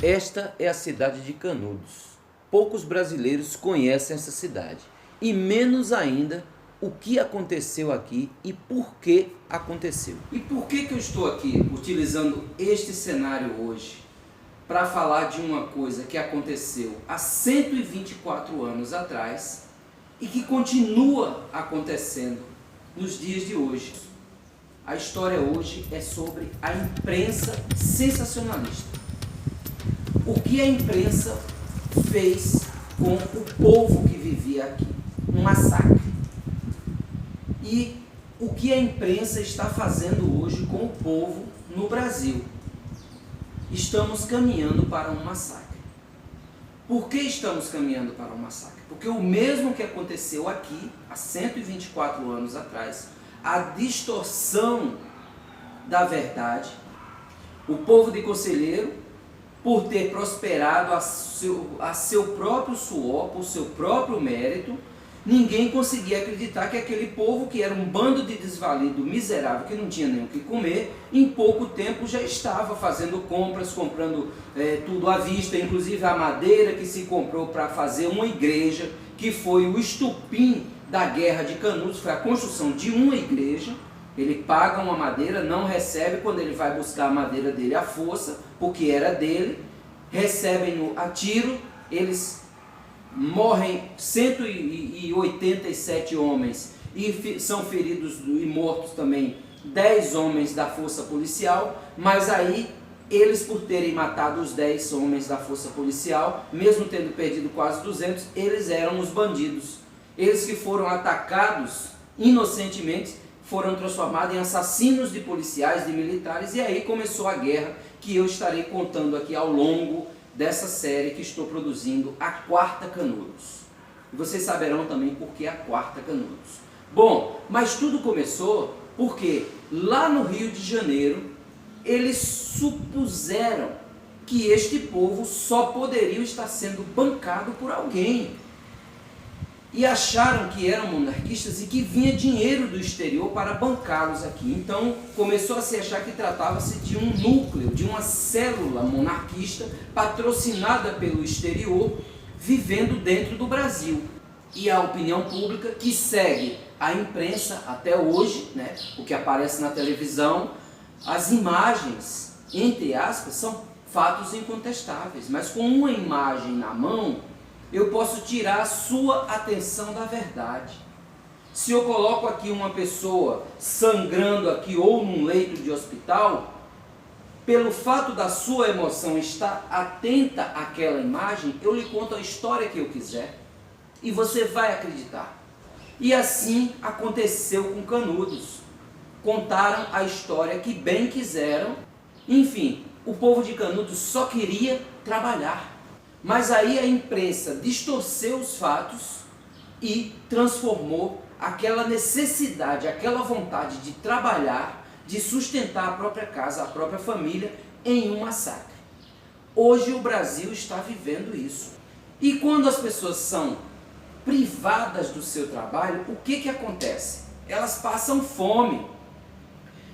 Esta é a cidade de Canudos. Poucos brasileiros conhecem essa cidade, e menos ainda o que aconteceu aqui e por que aconteceu. E por que eu estou aqui utilizando este cenário hoje para falar de uma coisa que aconteceu há 124 anos atrás e que continua acontecendo nos dias de hoje? A história hoje é sobre a imprensa sensacionalista. O que a imprensa fez com o povo que vivia aqui? Um massacre. E o que a imprensa está fazendo hoje com o povo no Brasil? Estamos caminhando para um massacre. Por que estamos caminhando para um massacre? Porque o mesmo que aconteceu aqui, há 124 anos atrás, a distorção da verdade, o povo de Conselheiro, por ter prosperado a seu próprio suor, por seu próprio mérito, ninguém conseguia acreditar que aquele povo, que era um bando de desvalido miserável, que não tinha nem o que comer, em pouco tempo já estava fazendo compras, comprando tudo à vista, inclusive a madeira que se comprou para fazer uma igreja, que foi o estupim da guerra de Canudos, foi a construção de uma igreja. Ele paga uma madeira, não recebe, quando ele vai buscar a madeira dele à força, porque era dele, recebem-no a tiro, eles morrem 187 homens e são feridos e mortos também 10 homens da força policial, mas aí eles, por terem matado os 10 homens da força policial, mesmo tendo perdido quase 200, eles eram os bandidos. Eles que foram atacados inocentemente foram transformados em assassinos de policiais, de militares, e aí começou a guerra que eu estarei contando aqui ao longo dessa série que estou produzindo, a Quarta Canudos. E vocês saberão também por que a Quarta Canudos. Bom, mas tudo começou porque lá no Rio de Janeiro eles supuseram que este povo só poderia estar sendo bancado por alguém. E acharam que eram monarquistas e que vinha dinheiro do exterior para bancá-los aqui. Então começou a se achar que tratava-se de um núcleo, de uma célula monarquista patrocinada pelo exterior, vivendo dentro do Brasil. E a opinião pública, que segue a imprensa até hoje, né, o que aparece na televisão, as imagens, entre aspas, são fatos incontestáveis, mas com uma imagem na mão, eu posso tirar a sua atenção da verdade. Se eu coloco aqui uma pessoa sangrando aqui ou num leito de hospital, pelo fato da sua emoção estar atenta àquela imagem, eu lhe conto a história que eu quiser e você vai acreditar. E assim aconteceu com Canudos. Contaram a história que bem quiseram. Enfim, o povo de Canudos só queria trabalhar. Mas aí a imprensa distorceu os fatos e transformou aquela necessidade, aquela vontade de trabalhar, de sustentar a própria casa, a própria família, em um massacre. Hoje o Brasil está vivendo isso. E quando as pessoas são privadas do seu trabalho, o que acontece? Elas passam fome.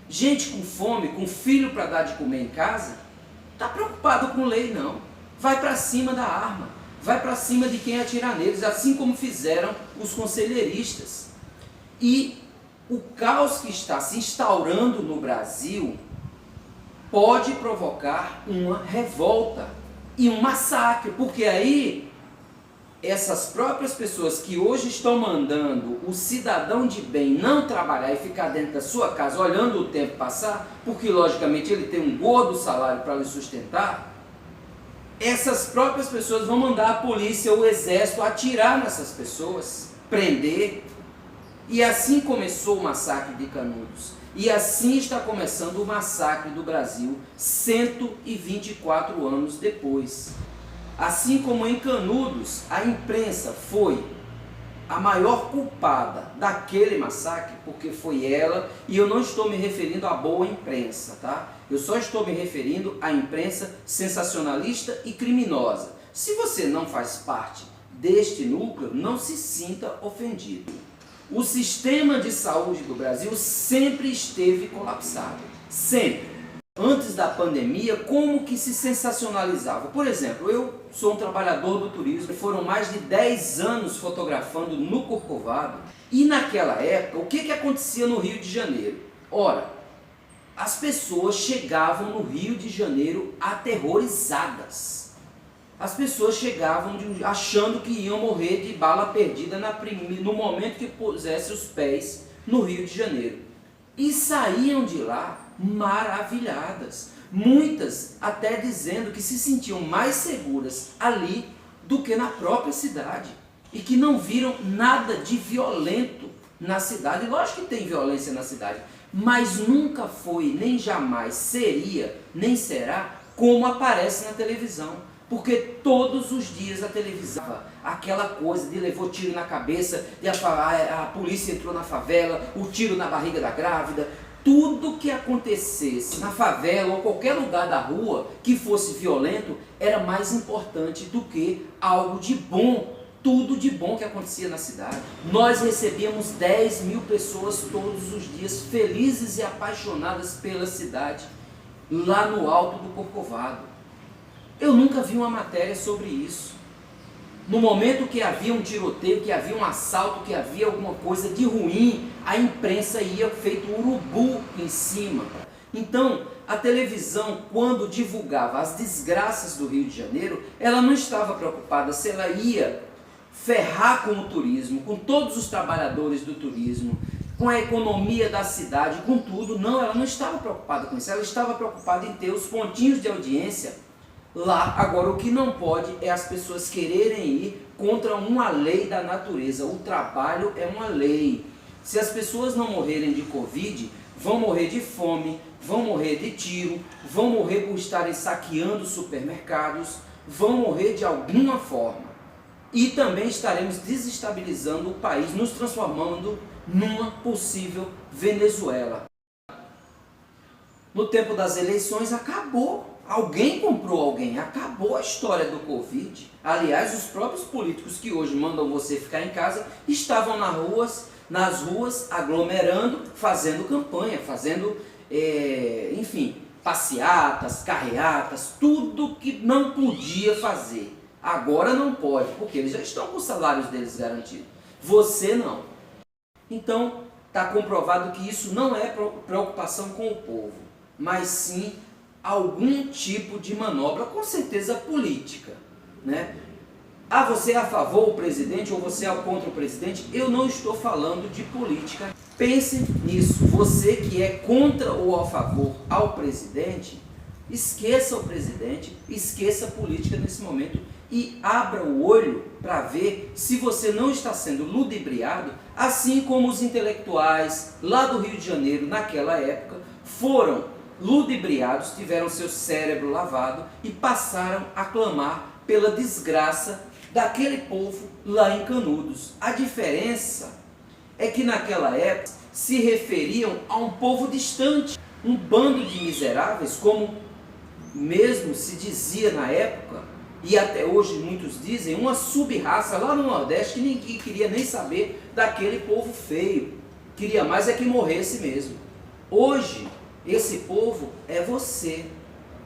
Gente com fome, com filho para dar de comer em casa, está preocupado com lei não. Vai para cima da arma, vai para cima de quem atirar neles, assim como fizeram os conselheiristas. E o caos que está se instaurando no Brasil pode provocar uma revolta e um massacre, porque aí essas próprias pessoas que hoje estão mandando o cidadão de bem não trabalhar e ficar dentro da sua casa olhando o tempo passar, porque logicamente ele tem um gordo salário para lhe sustentar, essas próprias pessoas vão mandar a polícia, o exército atirar nessas pessoas, prender. E assim começou o massacre de Canudos. E assim está começando o massacre do Brasil 124 anos depois. Assim como em Canudos, a imprensa foi a maior culpada daquele massacre, porque foi ela, e eu não estou me referindo à boa imprensa, tá? Eu só estou me referindo à imprensa sensacionalista e criminosa. Se você não faz parte deste núcleo, não se sinta ofendido. O sistema de saúde do Brasil sempre esteve colapsado, sempre. Antes da pandemia, como que se sensacionalizava? Por exemplo, eu sou um trabalhador do turismo, foram mais de 10 anos fotografando no Corcovado, e naquela época, o que acontecia no Rio de Janeiro? Ora, as pessoas chegavam no Rio de Janeiro aterrorizadas. As pessoas chegavam achando que iam morrer de bala perdida no momento que pusessem os pés no Rio de Janeiro. E saíam de lá maravilhadas. Muitas até dizendo que se sentiam mais seguras ali do que na própria cidade. E que não viram nada de violento na cidade. Lógico que tem violência na cidade, mas nunca foi, nem jamais seria, nem será como aparece na televisão. Porque todos os dias a televisão, aquela coisa de levou tiro na cabeça, de a polícia entrou na favela, o tiro na barriga da grávida. Tudo que acontecesse na favela ou qualquer lugar da rua que fosse violento era mais importante do que algo de bom, tudo de bom que acontecia na cidade. Nós recebíamos 10 mil pessoas todos os dias, felizes e apaixonadas pela cidade, lá no alto do Corcovado. Eu nunca vi uma matéria sobre isso. No momento que havia um tiroteio, que havia um assalto, que havia alguma coisa de ruim, a imprensa ia feito urubu em cima. Então, a televisão, quando divulgava as desgraças do Rio de Janeiro, ela não estava preocupada se ela ia ferrar com o turismo, com todos os trabalhadores do turismo, com a economia da cidade, com tudo. Não, ela não estava preocupada com isso. Ela estava preocupada em ter os pontinhos de audiência lá. Agora, o que não pode é as pessoas quererem ir contra uma lei da natureza. O trabalho é uma lei. Se as pessoas não morrerem de Covid, vão morrer de fome, vão morrer de tiro, vão morrer por estarem saqueando supermercados, vão morrer de alguma forma. E também estaremos desestabilizando o país, nos transformando numa possível Venezuela. No tempo das eleições acabou. Alguém comprou alguém, acabou a história do Covid. Aliás, os próprios políticos que hoje mandam você ficar em casa estavam nas ruas aglomerando, fazendo campanha, fazendo, enfim, passeatas, carreatas, tudo que não podia fazer. Agora não pode, porque eles já estão com os salários deles garantidos. Você não. Então, está comprovado que isso não é preocupação com o povo, mas sim algum tipo de manobra, com certeza política, né? Ah, você é a favor do presidente ou você é contra o presidente? Eu não estou falando de política. Pense nisso. Você que é contra ou a favor ao presidente, esqueça o presidente, esqueça a política nesse momento e abra o olho para ver se você não está sendo ludibriado, assim como os intelectuais lá do Rio de Janeiro, naquela época, foram ludibriados, tiveram seu cérebro lavado e passaram a clamar pela desgraça daquele povo lá em Canudos. A diferença é que naquela época se referiam a um povo distante, um bando de miseráveis, como mesmo se dizia na época, e até hoje muitos dizem, uma sub-raça lá no Nordeste que ninguém queria nem saber daquele povo feio, queria mais é que morresse mesmo. Hoje, esse povo é você.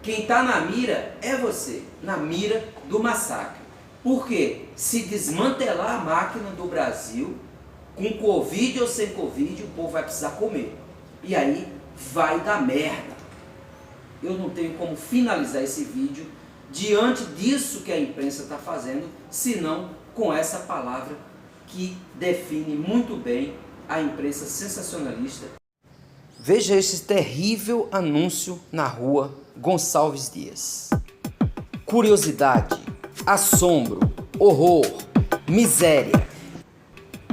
Quem está na mira é você, na mira do massacre. Porque se desmantelar a máquina do Brasil, com Covid ou sem Covid, o povo vai precisar comer. E aí vai dar merda. Eu não tenho como finalizar esse vídeo diante disso que a imprensa está fazendo, senão com essa palavra que define muito bem a imprensa sensacionalista. Veja esse terrível anúncio na rua Gonçalves Dias. Curiosidade, assombro, horror, miséria.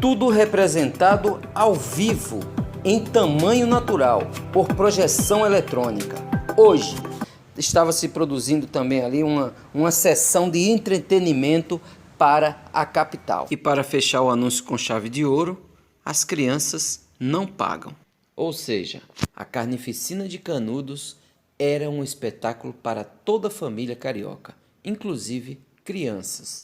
Tudo representado ao vivo, em tamanho natural, por projeção eletrônica. Hoje, estava se produzindo também ali uma sessão de entretenimento para a capital. E para fechar o anúncio com chave de ouro, as crianças não pagam. Ou seja, a Carnificina de Canudos era um espetáculo para toda a família carioca, inclusive crianças.